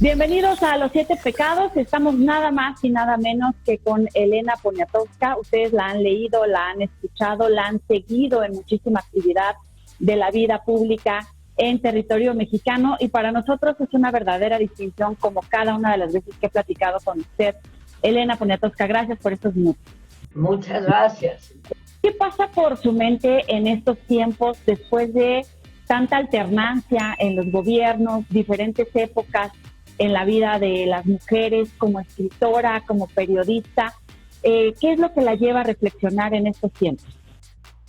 Bienvenidos a Los Siete Pecados. Estamos nada más y nada menos que con Elena Poniatowska. Ustedes la han leído, la han escuchado, la han seguido en muchísima actividad de la vida pública en territorio mexicano, y para nosotros es una verdadera distinción, como cada una de las veces que he platicado con usted. Elena Poniatowska, gracias por estos minutos. Muchas gracias. ¿Qué pasa por su mente en estos tiempos, después de tanta alternancia en los gobiernos, diferentes épocas en la vida de las mujeres, como escritora, como periodista? ¿Qué es lo que la lleva a reflexionar en estos tiempos?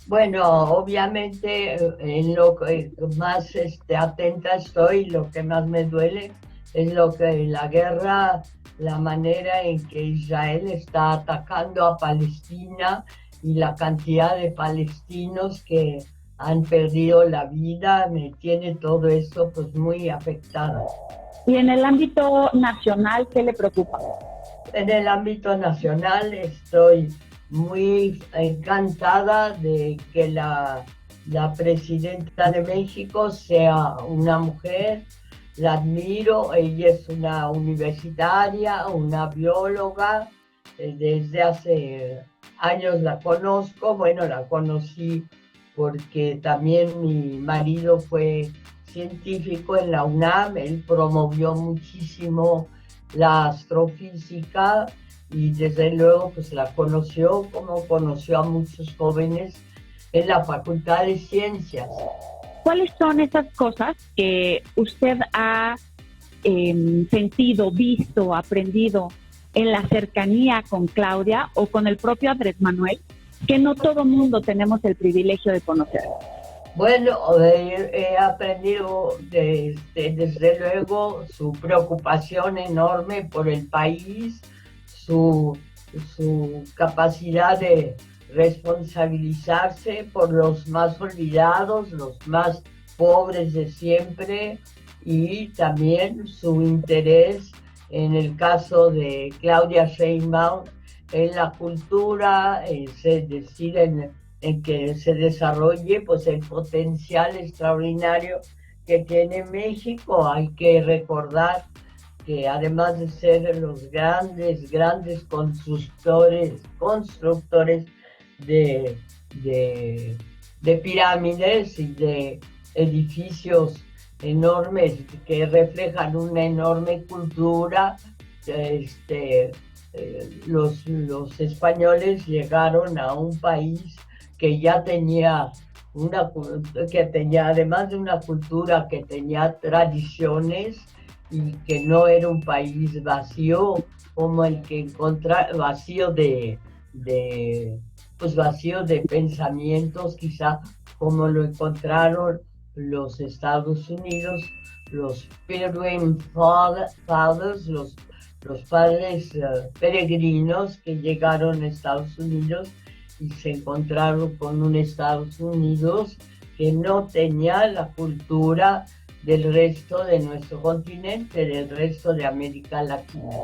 Bueno, obviamente en lo que más atenta estoy, lo que más me duele es lo que la guerra, la manera en que Israel está atacando a Palestina y la cantidad de palestinos que han perdido la vida. Me tiene todo eso pues muy afectada. Y en el ámbito nacional, ¿qué le preocupa? En el ámbito nacional estoy muy encantada de que la presidenta de México sea una mujer. La admiro, ella es una universitaria, una bióloga, desde hace años la conozco. Bueno, la conocí porque también mi marido fue científico en la UNAM, él promovió muchísimo la astrofísica y desde luego pues la conoció como conoció a muchos jóvenes en la Facultad de Ciencias. ¿Cuáles son esas cosas que usted ha sentido, visto, aprendido en la cercanía con Claudia o con el propio Andrés Manuel, que no todo mundo tenemos el privilegio de conocer? Bueno, he aprendido desde luego su preocupación enorme por el país, su capacidad de responsabilizarse por los más olvidados, los más pobres de siempre, y también su interés en el caso de Claudia Sheinbaum en la cultura, es decir, en que se desarrolle pues el potencial extraordinario que tiene México. Hay que recordar que además de ser los grandes constructores de pirámides y de edificios enormes que reflejan una enorme cultura, los españoles llegaron a un país que ya tenía además de una cultura, que tenía tradiciones, y que no era un país vacío como el que vacío de pensamientos, quizá como lo encontraron los Estados Unidos, los Pilgrim Fathers, los padres peregrinos que llegaron a Estados Unidos y se encontraron con un Estados Unidos que no tenía la cultura del resto de nuestro continente, del resto de América Latina.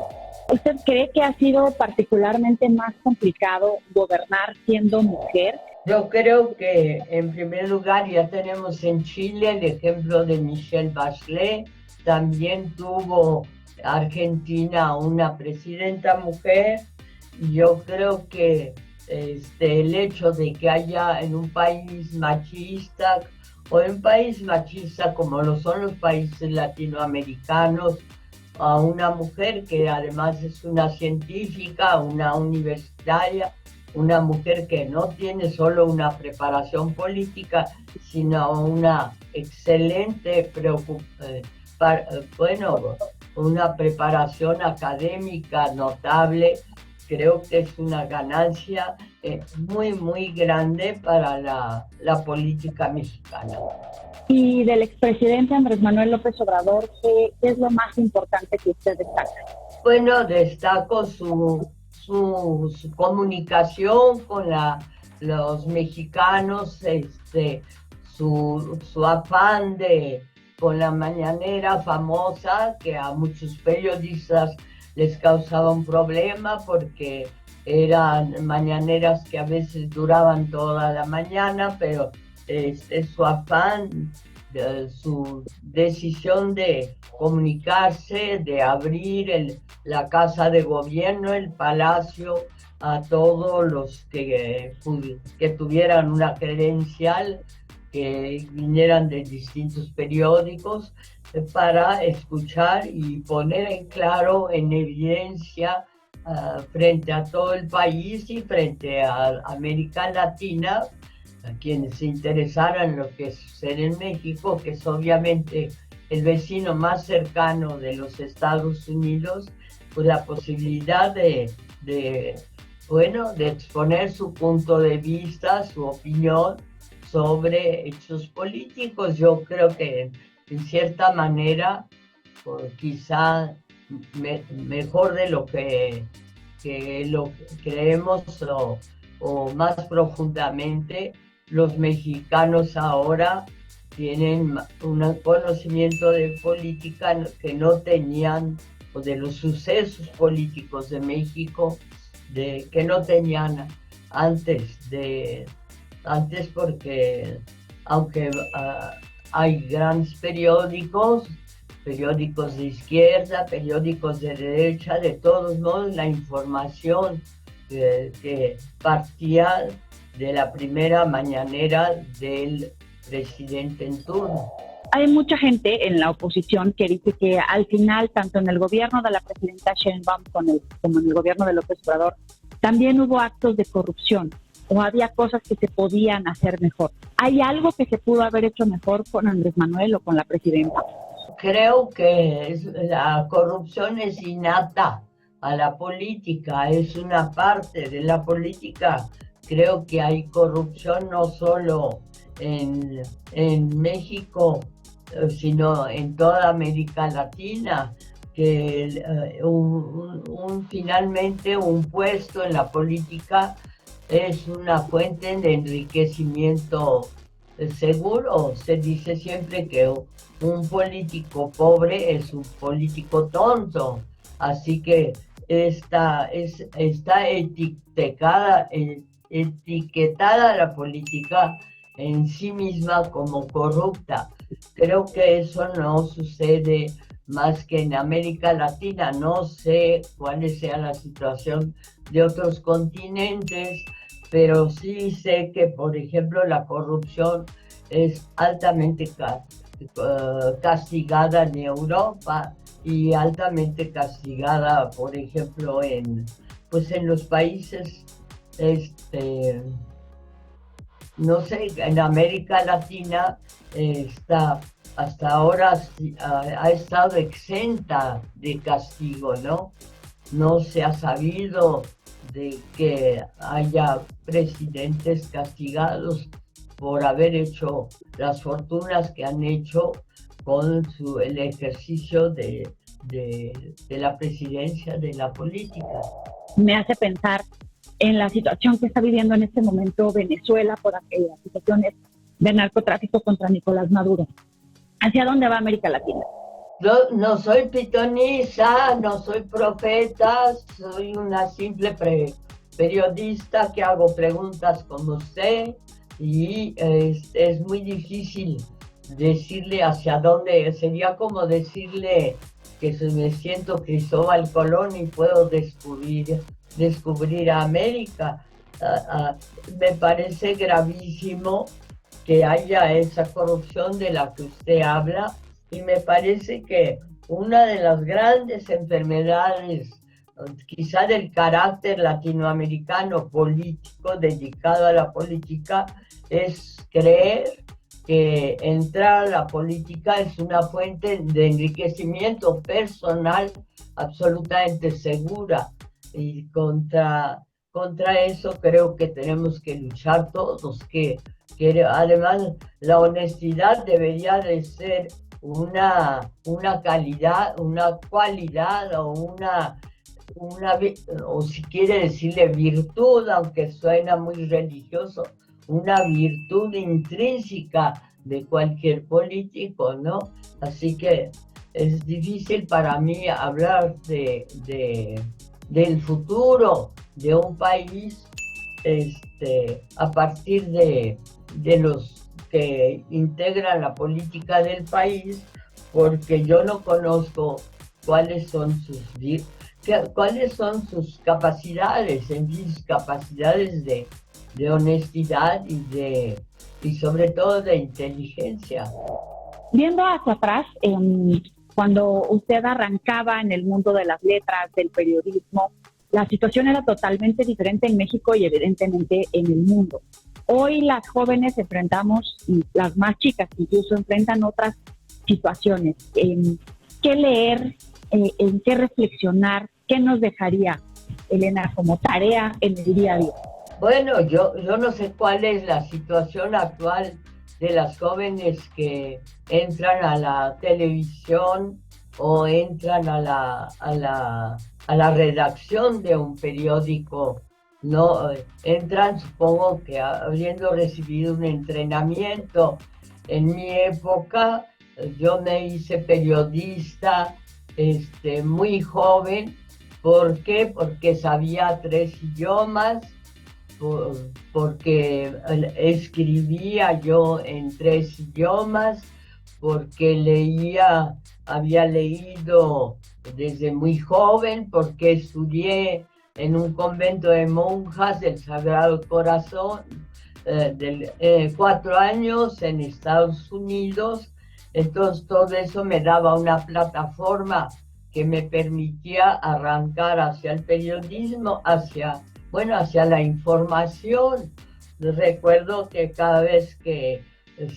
¿Usted cree que ha sido particularmente más complicado gobernar siendo mujer? Yo creo que en primer lugar ya tenemos en Chile el ejemplo de Michelle Bachelet. También tuvo Argentina una presidenta mujer. Yo creo que el hecho de que haya en un país machista, o en un país machista como lo son los países latinoamericanos, a una mujer que además es una científica, una universitaria, una mujer que no tiene solo una preparación política, sino una excelente una preparación académica notable. Creo que es una ganancia muy grande para la política mexicana. Y del expresidente Andrés Manuel López Obrador, ¿qué es lo más importante que usted destaca? Bueno, destaco su comunicación con los mexicanos, su afán con la mañanera famosa, que a muchos periodistas les causaba un problema porque eran mañaneras que a veces duraban toda la mañana, pero su afán su decisión de comunicarse, de abrir la casa de gobierno, el palacio, a todos los que tuvieran una credencial, que vinieran de distintos periódicos, para escuchar y poner en claro, en evidencia, frente a todo el país y frente a América Latina, a quienes se interesaran en lo que sucede en México, que es obviamente el vecino más cercano de los Estados Unidos, pues la posibilidad de exponer su punto de vista, su opinión sobre hechos políticos. Yo creo que en cierta manera, quizá mejor de lo que lo creemos, o más profundamente, los mexicanos ahora tienen un conocimiento de política que no tenían, o de los sucesos políticos de México, que no tenían antes, porque aunque hay grandes periódicos de izquierda, periódicos de derecha, de todos modos la información que partía de la primera mañanera del presidente en turno. Hay mucha gente en la oposición que dice que al final, tanto en el gobierno de la presidenta Sheinbaum como en el gobierno de López Obrador, también hubo actos de corrupción o había cosas que se podían hacer mejor. ¿Hay algo que se pudo haber hecho mejor con Andrés Manuel o con la presidenta? Creo que la corrupción es innata a la política, es una parte de la política. Creo que hay corrupción no solo en México, sino en toda América Latina, que finalmente un puesto en la política es una fuente de enriquecimiento seguro. Se dice siempre que un político pobre es un político tonto, así que está etiquetada la política en sí misma como corrupta. Creo que eso no sucede más que en América Latina. No sé cuál sea la situación de otros continentes, pero sí sé que, por ejemplo, la corrupción es altamente castigada en Europa y altamente castigada, por ejemplo, en los países, no sé, en América Latina hasta ahora ha estado exenta de castigo, ¿no? No se ha sabido de que haya presidentes castigados por haber hecho las fortunas que han hecho con el ejercicio de la presidencia, de la política. Me hace pensar en la situación que está viviendo en este momento Venezuela por las situaciones de narcotráfico contra Nicolás Maduro. ¿Hacia dónde va América Latina? No soy pitonisa, no soy profeta, soy una simple periodista que hago preguntas como usted, y es muy difícil decirle hacia dónde. Sería como decirle que me siento Cristóbal Colón y puedo descubrir a América. Me parece gravísimo que haya esa corrupción de la que usted habla, y me parece que una de las grandes enfermedades, quizá del carácter latinoamericano político, dedicado a la política, es creer que entrar a la política es una fuente de enriquecimiento personal absolutamente segura, y contra eso creo que tenemos que luchar todos, que además la honestidad debería de ser una calidad, una cualidad, o si quiere decirle virtud, aunque suena muy religioso, una virtud intrínseca de cualquier político, ¿no? Así que es difícil para mí hablar del futuro de un país a partir de los que integran la política del país, porque yo no conozco cuáles son sus capacidades, en fin, sus capacidades de honestidad y sobre todo de inteligencia. Viendo hacia atrás, cuando usted arrancaba en el mundo de las letras, del periodismo, la situación era totalmente diferente en México y evidentemente en el mundo. Hoy las jóvenes enfrentamos, y las más chicas incluso enfrentan otras situaciones. ¿Qué leer? ¿En qué reflexionar? ¿Qué nos dejaría, Elena, como tarea en el día a día? Bueno, yo no sé cuál es la situación actual de las jóvenes que entran a la televisión o entran a la redacción de un periódico. No entran, supongo que habiendo recibido un entrenamiento. En mi época yo me hice periodista muy joven. ¿Por qué? Porque sabía 3 idiomas, porque escribía yo en 3 idiomas, porque había leído desde muy joven, porque estudié en un convento de monjas del Sagrado Corazón 4 años en Estados Unidos. Entonces todo eso me daba una plataforma que me permitía arrancar hacia el periodismo, hacia la información. Recuerdo que cada vez que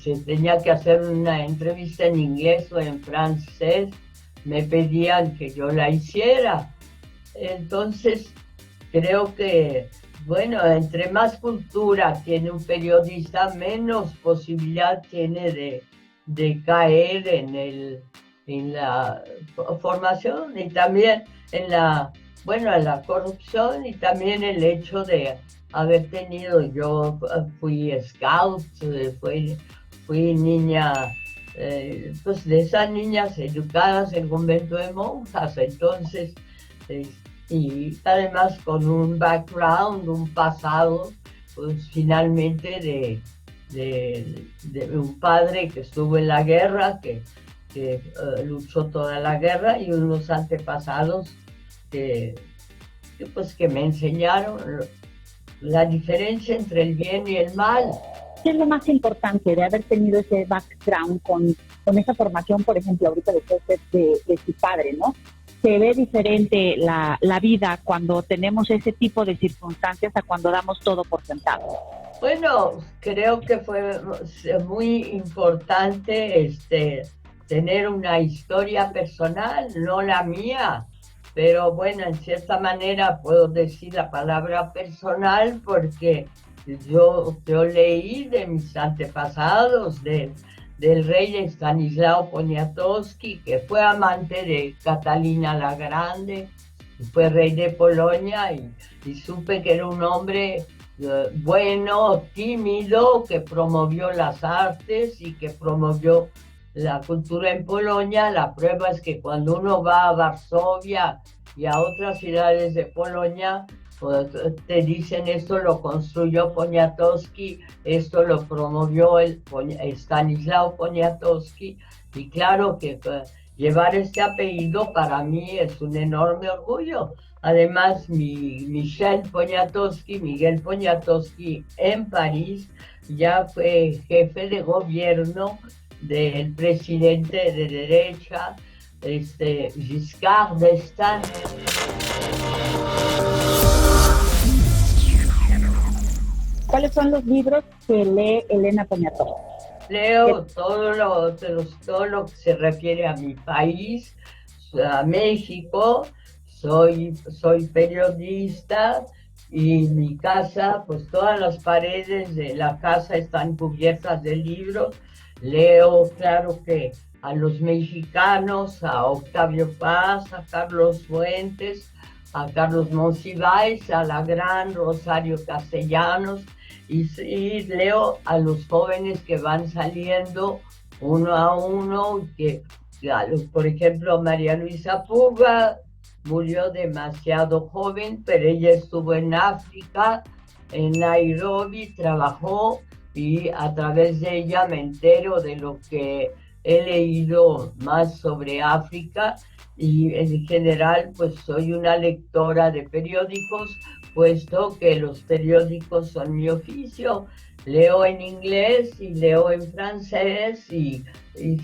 se tenía que hacer una entrevista en inglés o en francés, me pedían que yo la hiciera. Entonces, creo que, entre más cultura tiene un periodista, menos posibilidad tiene de caer en la formación y también en la corrupción, y también el hecho de haber tenido, yo fui scout, fui niña, pues de esas niñas educadas en convento de monjas, entonces, y además con un background, un pasado, pues finalmente de un padre que estuvo en la guerra, que luchó toda la guerra, y unos antepasados que me enseñaron la diferencia entre el bien y el mal. ¿Qué es lo más importante de haber tenido ese background con esa formación, por ejemplo, ahorita de su padre, ¿no? Se ve diferente la vida cuando tenemos ese tipo de circunstancias a cuando damos todo por sentado. Bueno, creo que fue muy importante tener una historia personal, no la mía, pero bueno, en cierta manera puedo decir la palabra personal porque yo leí de mis antepasados, del rey Stanislao Poniatowski, que fue amante de Catalina la Grande, fue rey de Polonia, y supe que era un hombre bueno, tímido, que promovió las artes y que promovió la cultura en Polonia. La prueba es que cuando uno va a Varsovia y a otras ciudades de Polonia, pues, te dicen esto lo construyó Poniatowski, esto lo promovió Stanislao Poniatowski, y claro que llevar este apellido para mí es un enorme orgullo. Además, Miguel Poniatowski en París ya fue jefe de gobierno del presidente de derecha, Giscard d'Estaing. ¿Cuáles son los libros que lee Elena Poniatowski? Leo todo lo que se refiere a mi país, a México. Soy periodista, y mi casa, pues todas las paredes de la casa están cubiertas de libros. Leo, claro que a los mexicanos, a Octavio Paz, a Carlos Fuentes, a Carlos Monsiváis, a la gran Rosario Castellanos, y leo a los jóvenes que van saliendo uno a uno, por ejemplo, María Luisa Puga murió demasiado joven, pero ella estuvo en África, en Nairobi, trabajó y a través de ella me entero de lo que he leído más sobre África y en general pues soy una lectora de periódicos, puesto que los periódicos son mi oficio. Leo en inglés y leo en francés y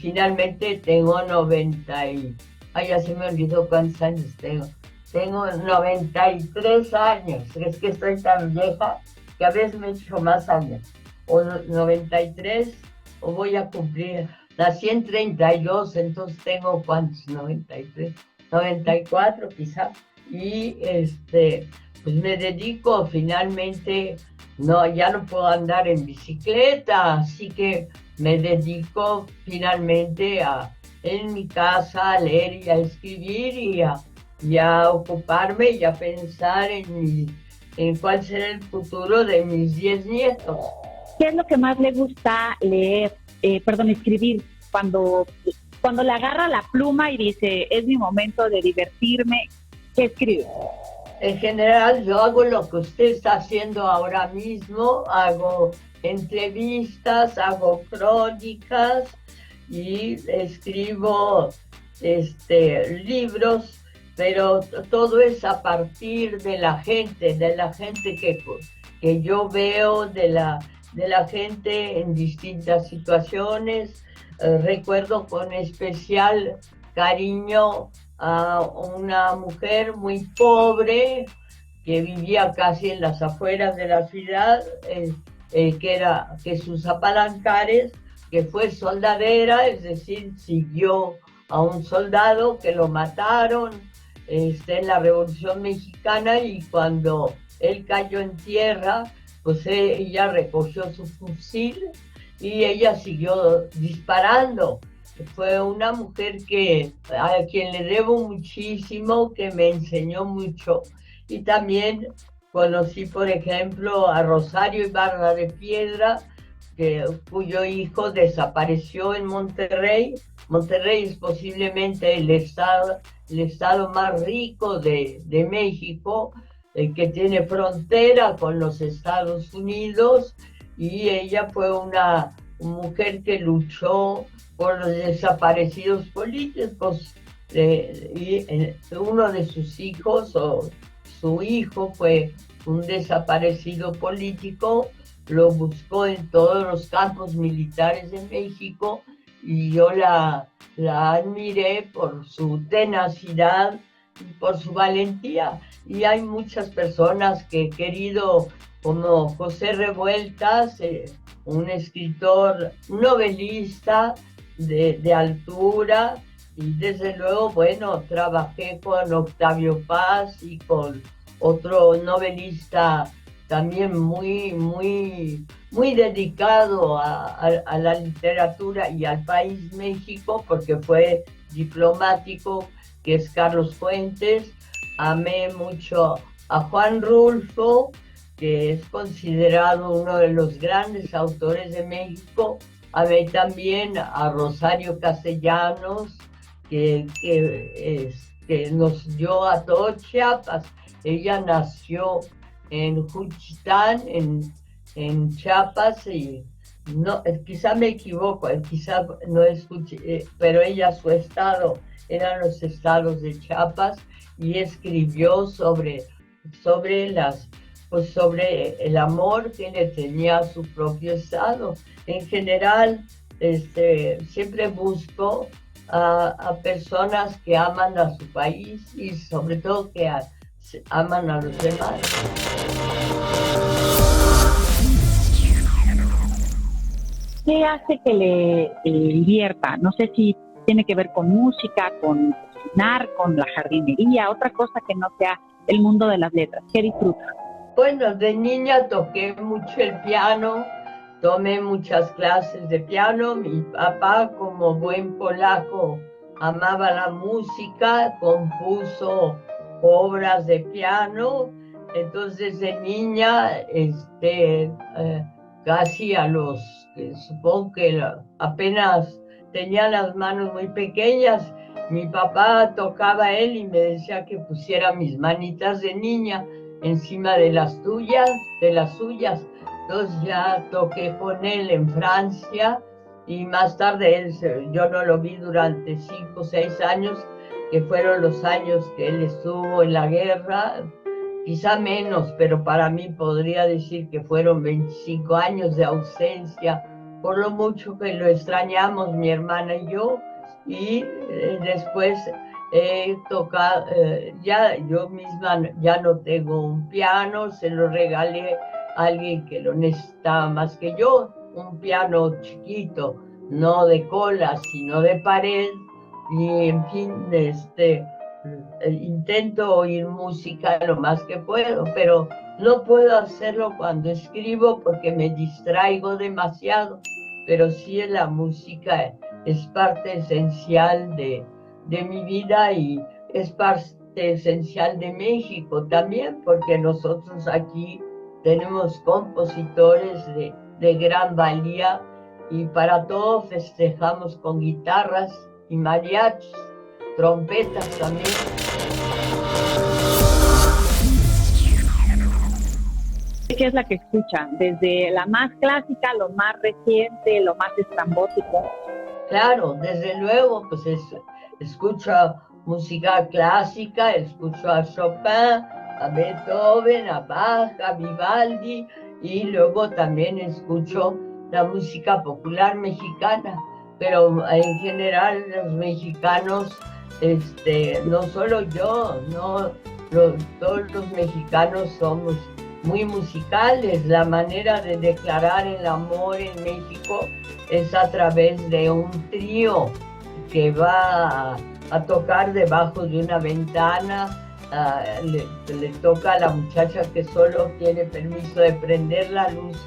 finalmente tengo 90 y... Ay, ya se me olvidó cuántos años tengo. Tengo 93 años, es que estoy tan vieja que a veces me he hecho más años. O 93, o voy a cumplir. Nací en 32, entonces tengo ¿cuántos? 93, 94 quizá. Y pues me dedico finalmente, no, ya no puedo andar en bicicleta, así que me dedico finalmente en mi casa a leer y a escribir y a ocuparme y a pensar en cuál será el futuro de mis 10 nietos. ¿Qué es lo que más le gusta leer, escribir, cuando le agarra la pluma y dice, es mi momento de divertirme? ¿Qué escribe? En general, yo hago lo que usted está haciendo ahora mismo, hago entrevistas, hago crónicas y escribo libros, pero todo es a partir de la gente que yo veo, de la gente en distintas situaciones. Recuerdo con especial cariño a una mujer muy pobre que vivía casi en las afueras de la ciudad, que era Jesús Apalancares, que fue soldadera, es decir, siguió a un soldado que lo mataron en la Revolución Mexicana, y cuando él cayó en tierra, pues ella recogió su fusil y ella siguió disparando. Fue una mujer a quien le debo muchísimo, que me enseñó mucho. Y también conocí, por ejemplo, a Rosario Ibarra de Piedra, cuyo hijo desapareció en Monterrey. Monterrey es posiblemente el estado más rico de México, que tiene frontera con los Estados Unidos, y ella fue una mujer que luchó por los desaparecidos políticos, y uno de sus hijos, o su hijo, fue un desaparecido político. Lo buscó en todos los campos militares de México, y yo la admiré por su tenacidad y por su valentía. Y hay muchas personas que he querido, como José Revueltas, un escritor, un novelista de altura, y desde luego, bueno, trabajé con Octavio Paz y con otro novelista también muy dedicado a la literatura y al país México, porque fue diplomático, que es Carlos Fuentes. Amé mucho a Juan Rulfo, que es considerado uno de los grandes autores de México. Amé también a Rosario Castellanos, que nos dio a todo Chiapas. Ella nació en Juchitán, en Chiapas, y no, quizá me equivoco, quizá no es pero ella, su estado eran los estados de Chiapas, y escribió sobre el amor que le tenía a su propio estado. En general, siempre busco a personas que aman a su país y sobre todo que aman a los demás. ¿Qué hace que le divierta? No sé si tiene que ver con música, con cocinar, con la jardinería, otra cosa que no sea el mundo de las letras. ¿Qué disfruta? Bueno, de niña toqué mucho el piano, tomé muchas clases de piano. Mi papá, como buen polaco, amaba la música, compuso obras de piano. Entonces, de niña, casi supongo que apenas tenía las manos muy pequeñas, mi papá tocaba él y me decía que pusiera mis manitas de niña encima de las suyas, Entonces ya toqué con él en Francia y más tarde yo no lo vi durante 5 o 6 años, que fueron los años que él estuvo en la guerra, quizá menos, pero para mí podría decir que fueron 25 años de ausencia, por lo mucho que lo extrañamos mi hermana y yo, y después he tocado, ya yo misma ya no tengo un piano, se lo regalé a alguien que lo necesitaba más que yo, un piano chiquito, no de cola, sino de pared, y en fin, intento oír música lo más que puedo, pero no puedo hacerlo cuando escribo porque me distraigo demasiado, pero sí la música es parte esencial de mi vida y es parte esencial de México también, porque nosotros aquí tenemos compositores de gran valía y para todo festejamos con guitarras y mariachis, trompetas también. ¿Qué es la que escucha? Desde la más clásica, lo más reciente, lo más estrambótico. Claro, desde luego, pues escucho música clásica, escucho a Chopin, a Beethoven, a Bach, a Vivaldi, y luego también escucho la música popular mexicana, pero en general los mexicanos, no solo yo, no, todos los mexicanos somos muy musicales. La manera de declarar el amor en México es a través de un trío que va a tocar debajo de una ventana. Le toca a la muchacha que solo tiene permiso de prender la luz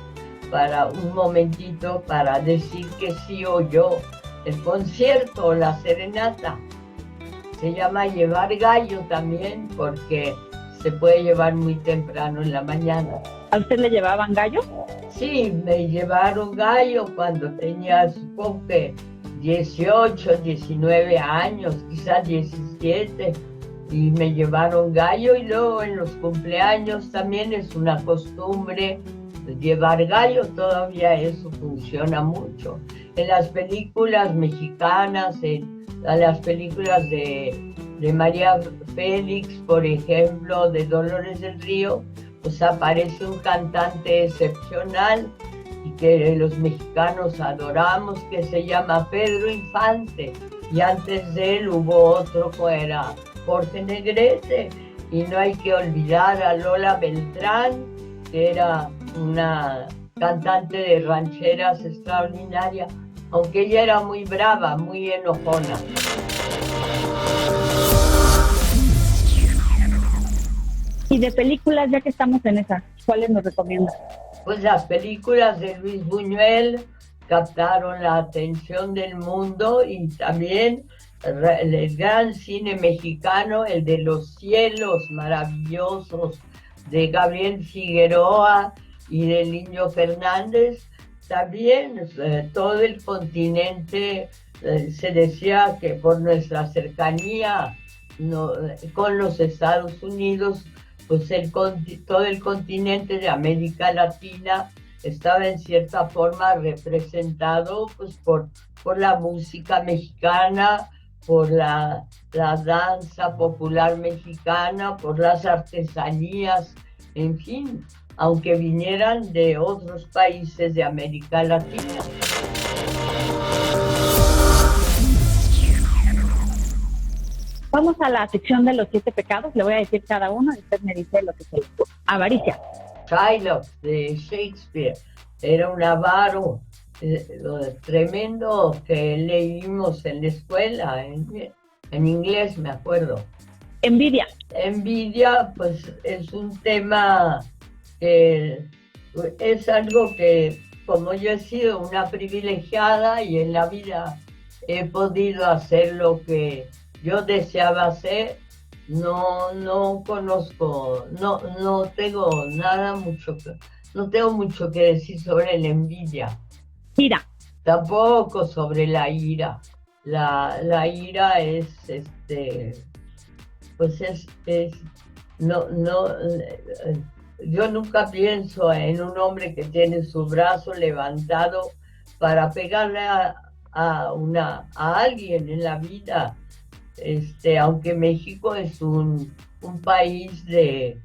para un momentito para decir que sí oyó el concierto o la serenata. Se llama llevar gallo también porque se puede llevar muy temprano en la mañana. ¿A usted le llevaban gallo? Sí, me llevaron gallo cuando tenía, supongo que 18, 19 años, quizás 17, y me llevaron gallo, y luego en los cumpleaños también es una costumbre llevar gallo, todavía eso funciona mucho. En las películas mexicanas, en las películas de María Félix, por ejemplo, de Dolores del Río, pues aparece un cantante excepcional y que los mexicanos adoramos, que se llama Pedro Infante, y antes de él hubo otro que era Jorge Negrete, y no hay que olvidar a Lola Beltrán, que era una cantante de rancheras extraordinaria, aunque ella era muy brava, muy enojona. Y de películas, ya que estamos en esas, ¿cuáles nos recomienda? Pues las películas de Luis Buñuel captaron la atención del mundo, y también el gran cine mexicano, el de Los cielos maravillosos de Gabriel Figueroa y de Niño Fernández. También todo el continente, se decía que por nuestra cercanía con los Estados Unidos, pues todo el continente de América Latina estaba en cierta forma representado pues por la música mexicana, por la danza popular mexicana, por las artesanías, en fin, aunque vinieran de otros países de América Latina. Vamos a la sección de los 7 pecados, le voy a decir cada uno y usted me dice lo que se le ocurre. Avaricia. Shylock de Shakespeare era un avaro tremendo que leímos en la escuela, en inglés me acuerdo. Envidia. Envidia, pues es un tema que es algo que, como yo he sido una privilegiada y en la vida he podido hacer lo que yo deseaba hacer, no conozco, no tengo no tengo mucho que decir sobre la envidia. Ira. Tampoco sobre la ira. La ira es, pues no, yo nunca pienso en un hombre que tiene su brazo levantado para pegarle a alguien en la vida. Aunque México es un país de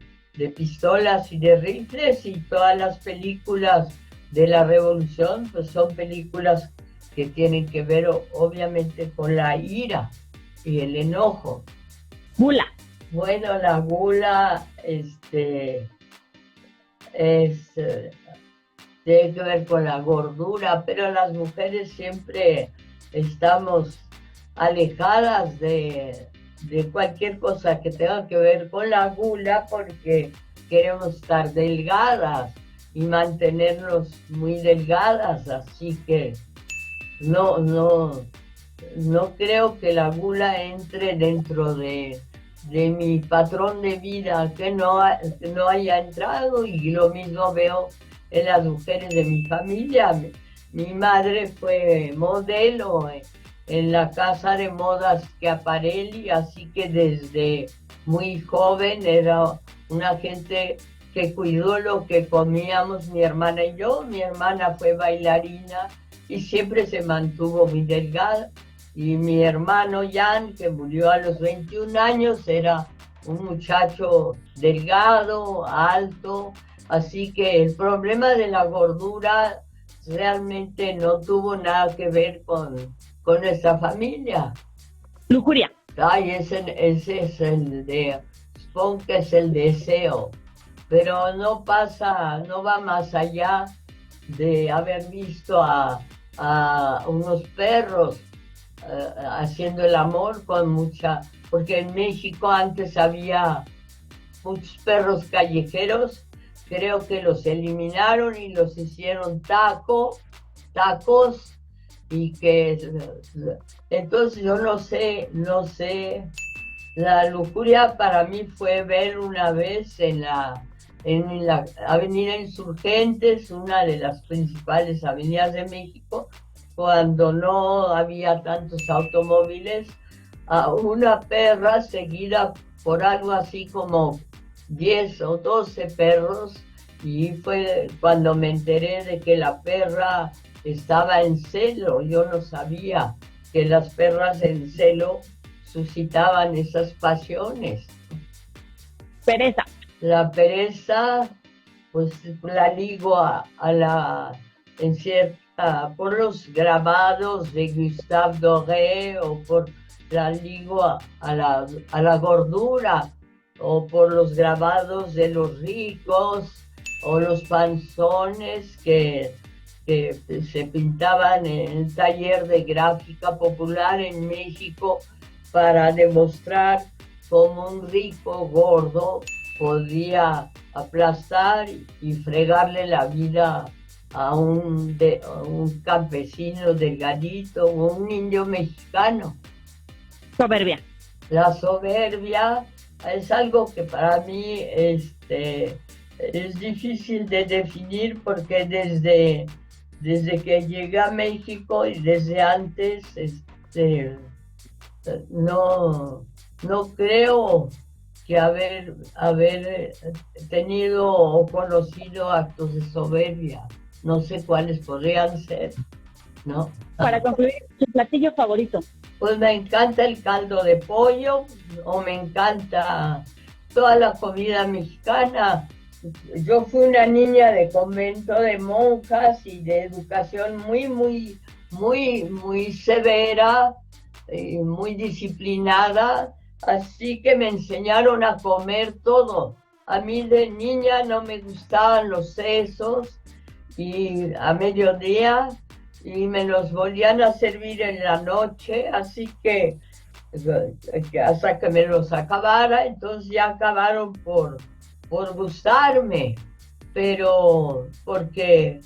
pistolas y de rifles, y todas las películas de la revolución pues son películas que tienen que ver obviamente con la ira y el enojo. Gula. Bueno, la gula tiene que ver con la gordura, pero las mujeres siempre estamos alejadas de cualquier cosa que tenga que ver con la gula, porque queremos estar delgadas y mantenernos muy delgadas, así que no creo que la gula entre dentro de mi patrón de vida, que no haya entrado, y lo mismo veo en las mujeres de mi familia. Mi madre fue modelo en la casa de modas Schiaparelli, así que desde muy joven era una gente que cuidó lo que comíamos mi hermana y yo. Mi hermana fue bailarina y siempre se mantuvo muy delgada. Y mi hermano Jan, que murió a los 21 años, era un muchacho delgado, alto, así que el problema de la gordura realmente no tuvo nada que ver con nuestra familia. Lujuria. Ay, ese es el de, supongo que es el deseo, pero no va más allá de haber visto a unos perros haciendo el amor con porque en México antes había muchos perros callejeros, creo que los eliminaron y los hicieron tacos, y que entonces yo no sé, la lujuria para mí fue ver una vez en la Avenida Insurgentes, una de las principales avenidas de México, cuando no había tantos automóviles, a una perra seguida por algo así como 10 o 12 perros, y fue cuando me enteré de que la perra estaba en celo. Yo no sabía que las perras en celo suscitaban esas pasiones. Pereza. La pereza, pues la ligo por los grabados de Gustave Doré, o la ligo a la gordura, o por los grabados de los ricos, o los panzones que se pintaban en el taller de gráfica popular en México para demostrar cómo un rico gordo podía aplastar y fregarle la vida a un campesino delgadito o un indio mexicano. Soberbia. La soberbia es algo que para mí es difícil de definir, porque desde que llegué a México y desde antes no creo que haber tenido o conocido actos de soberbia. No sé cuáles podrían ser, ¿no? Para concluir, ¿su platillo favorito? Pues me encanta el caldo de pollo, o me encanta toda la comida mexicana. Yo fui una niña de convento de monjas y de educación muy severa, muy disciplinada, así que me enseñaron a comer todo. A mí de niña no me gustaban los sesos, y a mediodía, y me los volvían a servir en la noche, así que hasta que me los acabara. Entonces ya acabaron por gustarme, pero porque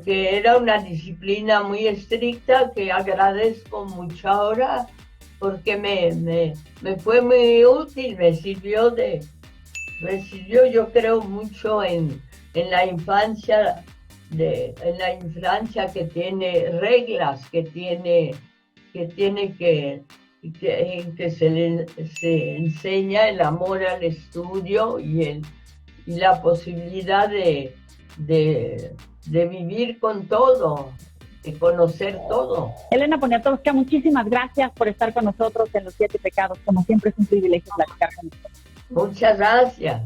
era una disciplina muy estricta que agradezco mucho ahora, porque me fue muy útil, me sirvió yo creo mucho en la infancia, que tiene reglas, que se enseña el amor al estudio y y la posibilidad de vivir con todo, de conocer todo. Elena Poniatowska, muchísimas gracias por estar con nosotros en Los Siete Pecados. Como siempre es un privilegio platicar con usted. Muchas gracias.